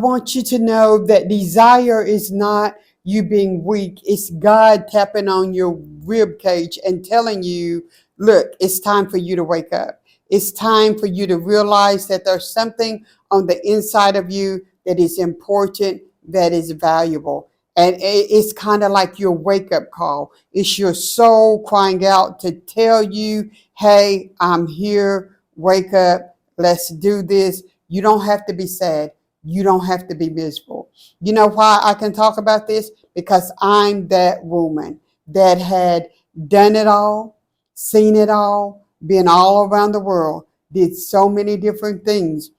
want you to know that desire is not you being weak. It's God tapping on your rib cage and telling you, look, it's time for you to wake up. It's time for you to realize that there's something on the inside of you that is important, that is valuable. And it's kind of like your wake up call. It's your soul crying out to tell you, hey, I'm here. Wake up. Let's do this. You don't have to be sad. You don't have to be miserable. You know why I can talk about this? Because I'm that woman that had done it all, seen it all, been all around the world, did so many different things.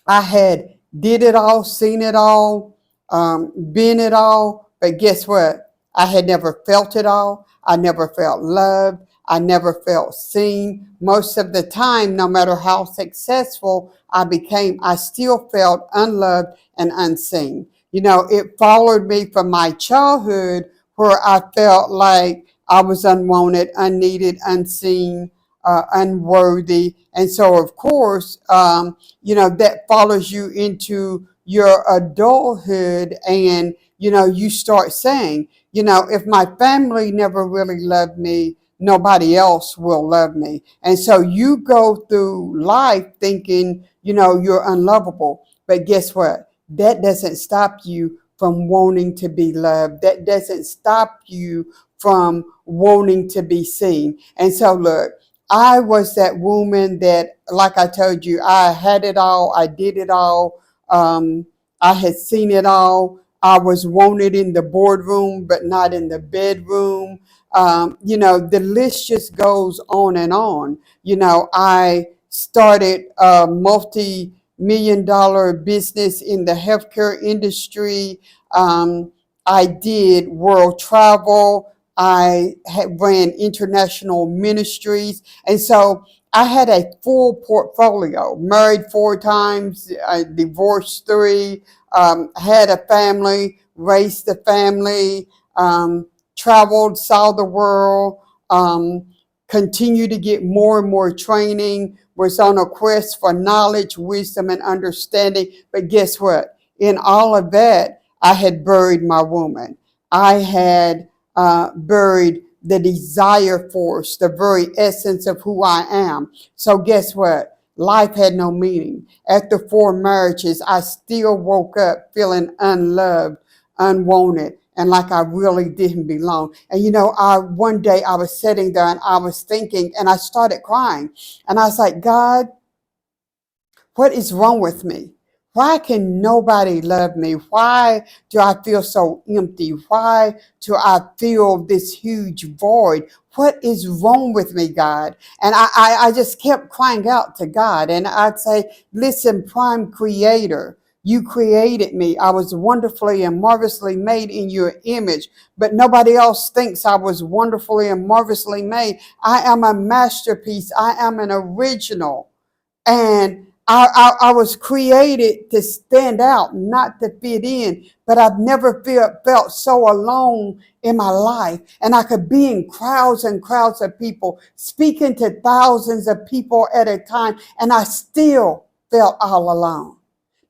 I had did it all, seen it all, been it all, but guess what? I had never felt it all. I never felt loved. I never felt seen. Most of the time, no matter how successful I became, I still felt unloved and unseen. You know, it followed me from my childhood where I felt like I was unwanted, unneeded, unseen, unworthy. And so, of course, that follows you into your adulthood, and you start saying, if my family never really loved me, nobody else will love me. And so you go through life thinking, you're unlovable. But guess what? That doesn't stop you from wanting to be loved. That doesn't stop you from wanting to be seen. And so look, I was that woman that, like I told you, I had it all, I did it all, I had seen it all. I was wanted in the boardroom, but not in the bedroom. The list just goes on and on. I started a multi-million dollar business in the healthcare industry. I did world travel. I had ran international ministries. And so I had a full portfolio, married 4 times, I divorced 3, had a family, raised a family, traveled, saw the world, continued to get more and more training, was on a quest for knowledge, wisdom, and understanding. But guess what? In all of that, I had buried my woman. I had buried the desire force, the very essence of who I am. So guess what? Life had no meaning. After 4 marriages, I still woke up feeling unloved, unwanted, and like I really didn't belong. And one day I was sitting there and I was thinking, and I started crying. And I was like, God, what is wrong with me? Why can nobody love me? Why do I feel so empty? Why do I feel this huge void? What is wrong with me, God? And I just kept crying out to God. And I'd say, listen, prime creator, you created me. I was wonderfully and marvelously made in your image, but nobody else thinks I was wonderfully and marvelously made. I am a masterpiece. I am an original. And I was created to stand out, not to fit in. But I've never felt so alone in my life. And I could be in crowds and crowds of people, speaking to thousands of people at a time. And I still felt all alone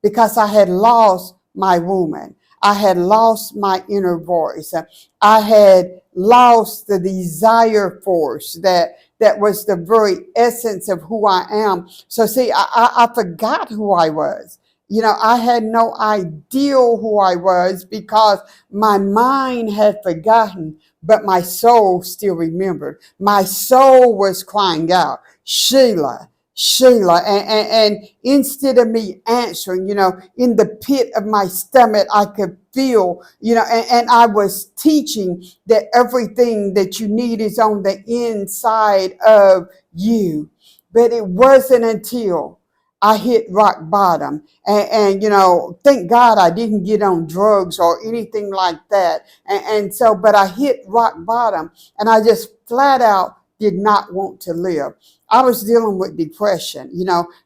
because I had lost my woman. I had lost my inner voice. I had lost the desire force that was the very essence of who I am. So see, I forgot who I was. I had no idea who I was because my mind had forgotten, but my soul still remembered. My soul was crying out, Sheila, Sheila. And instead of me answering, in the pit of my stomach, I could feel, and I was teaching that everything that you need is on the inside of you. But it wasn't until I hit rock bottom. And thank God I didn't get on drugs or anything like that. But I hit rock bottom and I just flat out did not want to live. I was dealing with depression.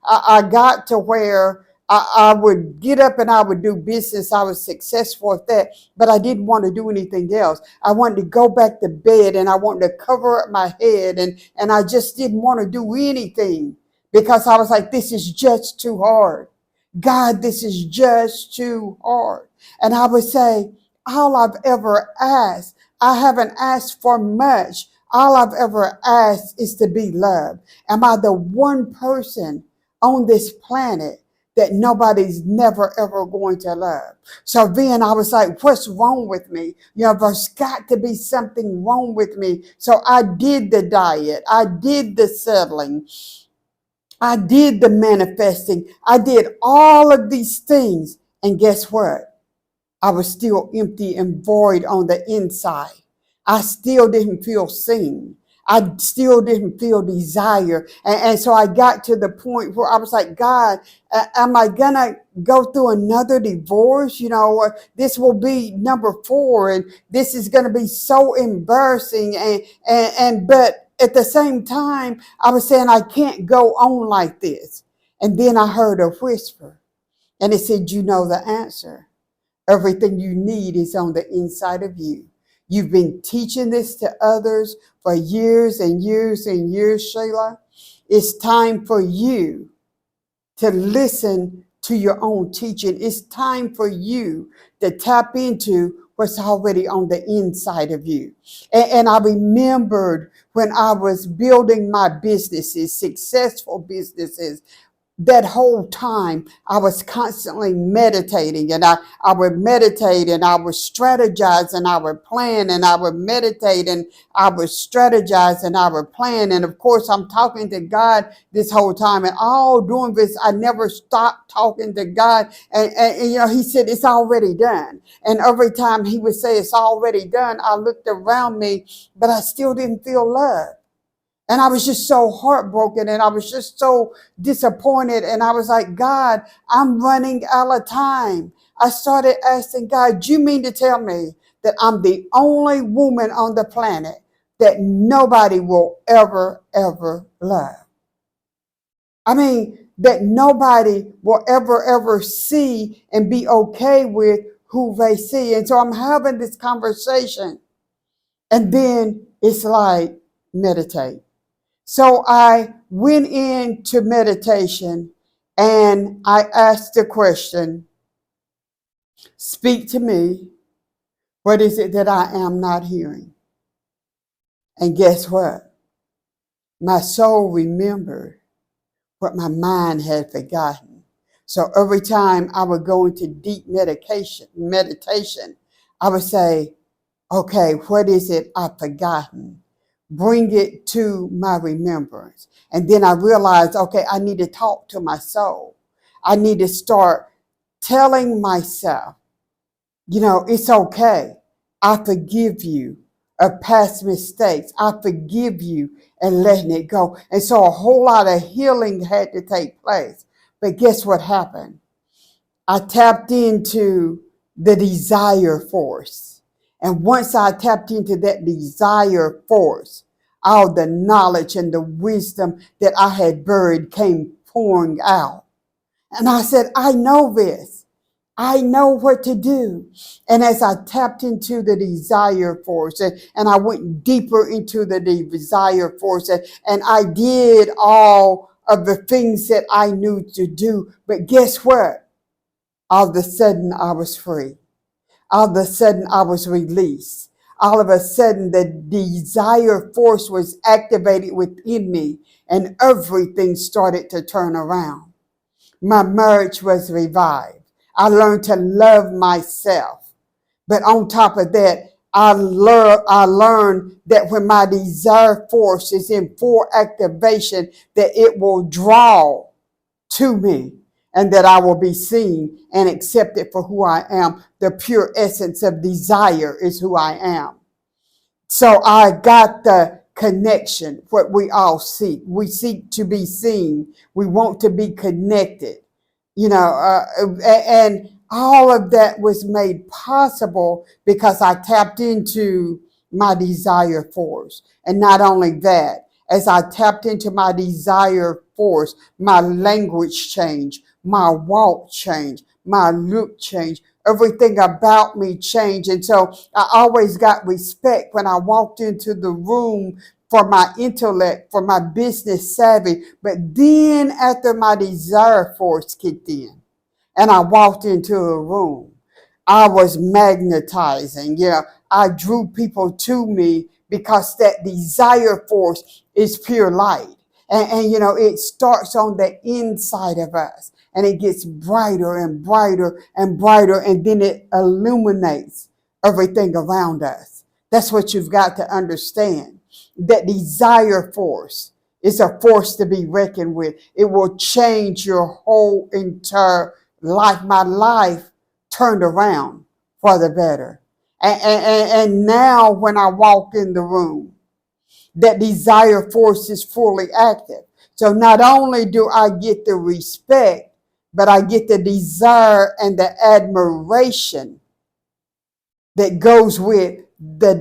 I got to where I would get up and I would do business. I was successful at that, but I didn't want to do anything else. I wanted to go back to bed and I wanted to cover up my head and I just didn't want to do anything because I was like, this is just too hard. God, this is just too hard. And I would say, all I've ever asked, I haven't asked for much. All I've ever asked is to be loved. Am I the one person on this planet that nobody's never ever going to love? So then I was like, what's wrong with me? You know, there's got to be something wrong with me. So I did the diet, I did the settling, I did the manifesting, I did all of these things. And guess what? I was still empty and void on the inside. I still didn't feel seen. I still didn't feel desire. And so I got to the point where I was like, God, am I going to go through another divorce? You know, this will be number 4, and this is going to be so embarrassing. But at the same time, I was saying, I can't go on like this. And then I heard a whisper, and it said, you know the answer. Everything you need is on the inside of you. You've been teaching this to others for years and years and years, Shayla. It's time for you to listen to your own teaching. It's time for you to tap into what's already on the inside of you. And I remembered when I was building my businesses, successful businesses, that whole time I was constantly meditating, and I would meditate and I would strategize and I would plan, and I would meditate and I would strategize and I would plan. And of course, I'm talking to God this whole time, and all doing this, I never stopped talking to God. And you know, he said, it's already done. And every time he would say it's already done, I looked around me, but I still didn't feel love. And I was just so heartbroken, and I was just so disappointed. And I was like, God, I'm running out of time. I started asking God, you mean to tell me that I'm the only woman on the planet that nobody will ever, ever love? I mean, that nobody will ever, ever see and be okay with who they see. And so I'm having this conversation, and then it's like, meditate. So I went into meditation and I asked the question, speak to me. What is it that I am not hearing? And guess what? My soul remembered what my mind had forgotten. So every time I would go into deep meditation, I would say, okay, what is it I've forgotten? Bring it to my remembrance. And then I realized, okay, I need to talk to my soul. I need to start telling myself, you know, it's okay. I forgive you of past mistakes. I forgive you, and letting it go. And so a whole lot of healing had to take place. But guess what happened? I tapped into the desire force. And once I tapped into that desire force, all the knowledge and the wisdom that I had buried came pouring out. And I said, I know this. I know what to do. And as I tapped into the desire force, and I went deeper into the desire force, and I did all of the things that I knew to do. But guess what? All of a sudden, I was free. All of a sudden, I was released. All of a sudden, the desire force was activated within me, and everything started to turn around. My marriage was revived. I learned to love myself. But on top of that, I learned that when my desire force is in full activation, that it will draw to me, and that I will be seen and accepted for who I am. The pure essence of desire is who I am. So I got the connection, what we all seek. We seek to be seen. We want to be connected, you know, and all of that was made possible because I tapped into my desire force. And not only that, as I tapped into my desire force, my language changed, my walk changed, my look changed, everything about me changed. And so I always got respect when I walked into the room for my intellect, for my business savvy. But then after my desire force kicked in, and I walked into a room, I was magnetizing. Yeah, I drew people to me because that desire force is pure light. And it starts on the inside of us and it gets brighter and brighter and brighter, and then it illuminates everything around us. That's what you've got to understand. That desire force is a force to be reckoned with. It will change your whole entire life. My life turned around for the better. And now when I walk in the room, that desire force is fully active. So not only do I get the respect, but I get the desire and the admiration that goes with the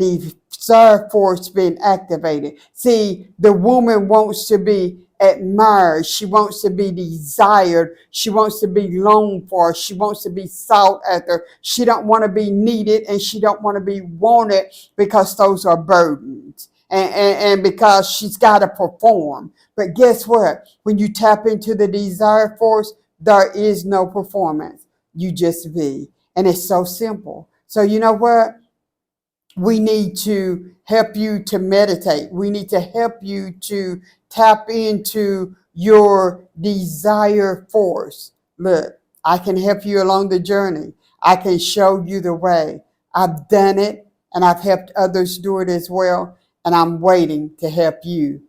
desire force being activated. See, the woman wants to be admired. She wants to be desired. She wants to be longed for. She wants to be sought after. She don't want to be needed and she don't want to be wanted, because those are burdens. And because she's got to perform. But guess what? When you tap into the desire force, there is no performance. You just be. And it's so simple. So you know what? We need to help you to meditate. We need to help you to tap into your desire force. Look, I can help you along the journey. I can show you the way. I've done it and I've helped others do it as well. And I'm waiting to help you